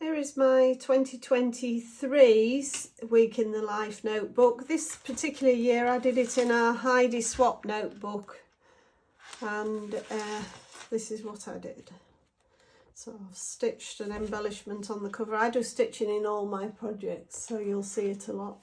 Here is my 2023 Week in the Life notebook. This particular year I did it in a Heidi Swap notebook, and this is what I did. So I've stitched an embellishment on the cover. I do stitching in all my projects, so you'll see it a lot.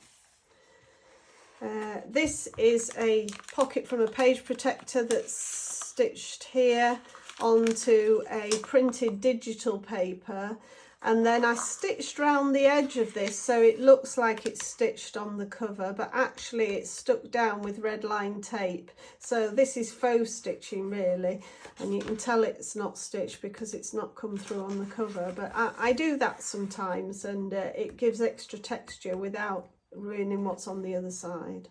This is a pocket from a page protector that's stitched here onto a printed digital paper, and then I stitched around the edge of this so it looks like it's stitched on the cover, but actually it's stuck down with red line tape. So this is faux stitching really, and you can tell it's not stitched because it's not come through on the cover, but I do that sometimes, and it gives extra texture without ruining what's on the other side.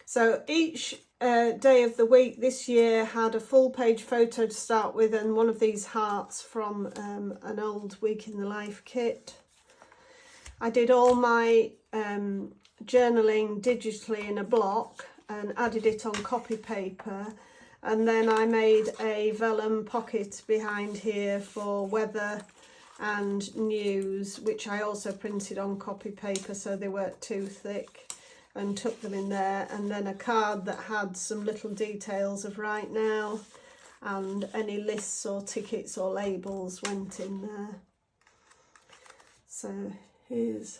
So each day of the week this year had a full page photo to start with, and one of these hearts from an old Week in the Life kit. I did all my journaling digitally in a block and added it on copy paper, and then I made a vellum pocket behind here for weather and news, which I also printed on copy paper so they weren't too thick, and tuck them in there, and then a card that had some little details of right now, and any lists or tickets or labels went in there. So here's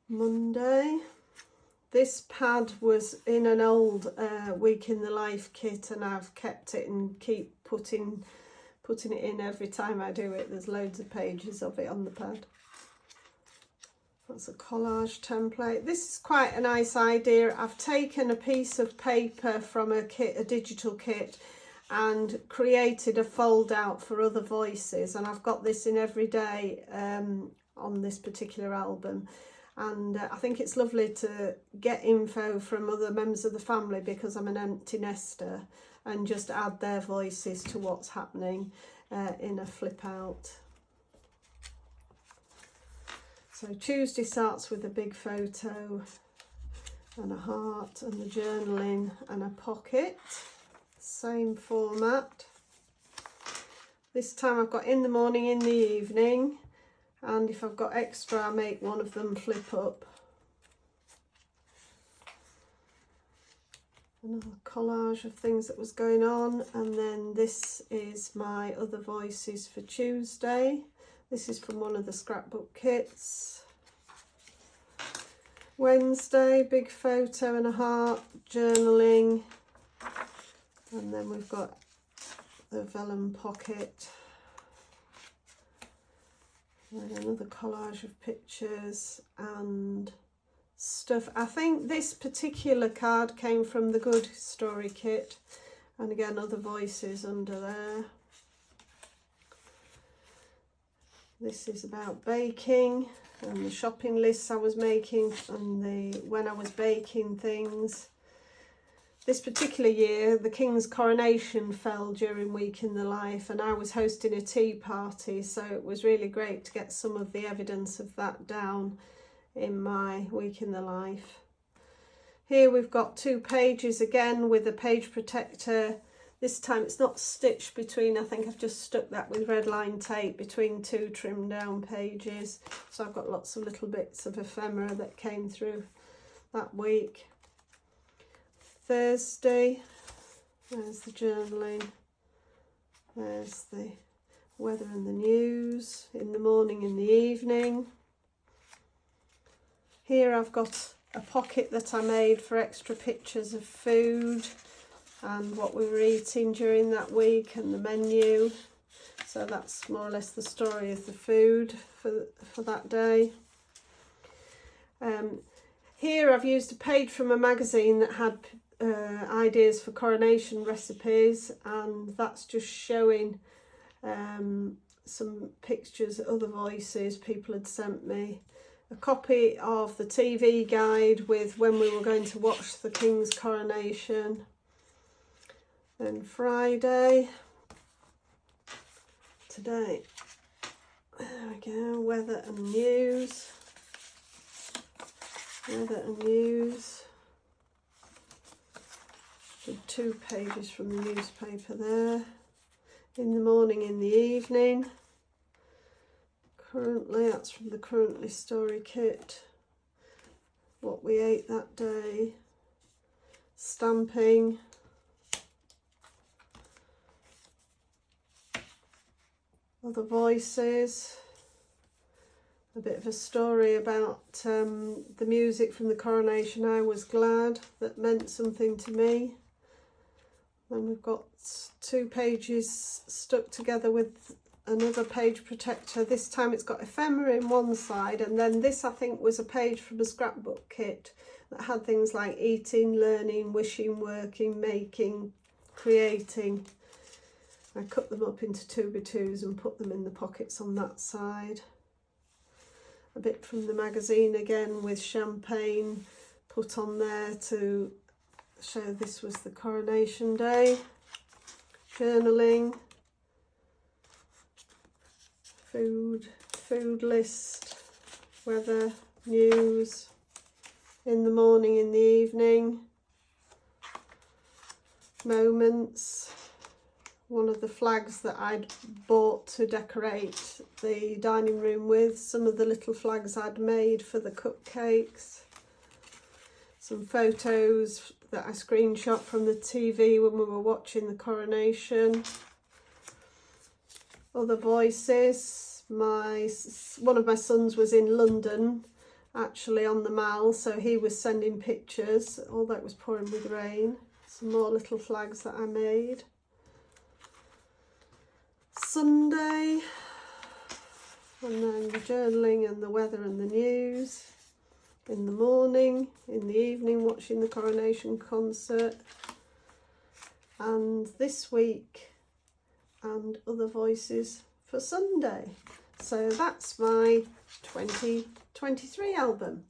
Monday. This pad was in an old Week in the Life kit, and I've kept it and keep putting it in every time I do it. There's loads of pages of it on the pad. That's a collage template. This is quite a nice idea. I've taken a piece of paper from a digital kit, and created a fold out for other voices, and I've got this in every day on this particular album, and I think it's lovely to get info from other members of the family because I'm an empty nester, and just add their voices to what's happening in a flip out. So Tuesday starts with a big photo and a heart and the journaling and a pocket. Same format. This time I've got in the morning, in the evening, and if I've got extra I make one of them flip up. Another collage of things that was going on, and then this is my other voices for Tuesday. This is from one of the scrapbook kits. Wednesday, big photo and a heart, journaling, and then we've got the vellum pocket. And another collage of pictures and stuff. I think this particular card came from the Good Story kit, and again other voices under there. This is about baking and the shopping lists I was making and when I was baking things. This particular year the King's coronation fell during Week in the Life, and I was hosting a tea party, so it was really great to get some of the evidence of that down in my Week in the Life. Here we've got 2 pages again with a page protector. This time it's not stitched between, I think I've just stuck that with red line tape between 2 trimmed down pages. So I've got lots of little bits of ephemera that came through that week. Thursday, there's the journaling, there's the weather and the news, in the morning, in the evening. Here I've got a pocket that I made for extra pictures of food and what we were eating during that week and the menu. So that's more or less the story of the food for that day. Here I've used a page from a magazine that had ideas for coronation recipes, and that's just showing some pictures, other voices people had sent me. A copy of the TV guide with when we were going to watch the King's coronation. Then Friday, today, there we go, weather and news. Weather and news. Did 2 pages from the newspaper there. In the morning, in the evening. currently. That's from the Currently story kit. What we ate that day. Stamping. Other voices. A bit of a story about the music from the coronation. I was glad, that meant something to me. Then we've got 2 pages stuck together with another page protector. This time it's got ephemera in one side, and then this I think was a page from a scrapbook kit that had things like eating, learning, wishing, working, making, creating. I cut them up into 2x2s and put them in the pockets on that side. A bit from the magazine again with champagne put on there to show this was the coronation day. Journaling. Food list. Weather, news. In the morning, in the evening. Moments. One of the flags that I'd bought to decorate the dining room with. Some of the little flags I'd made for the cupcakes. Some photos that I screenshot from the TV when we were watching the coronation. Other voices. One of my sons was in London, actually on the Mall, so he was sending pictures, although it was pouring with rain. Some more little flags that I made. Sunday, and then the journaling and the weather and the news. In the morning, in the evening, watching the coronation concert. And this week, and other voices for Sunday. So that's my 2023 album.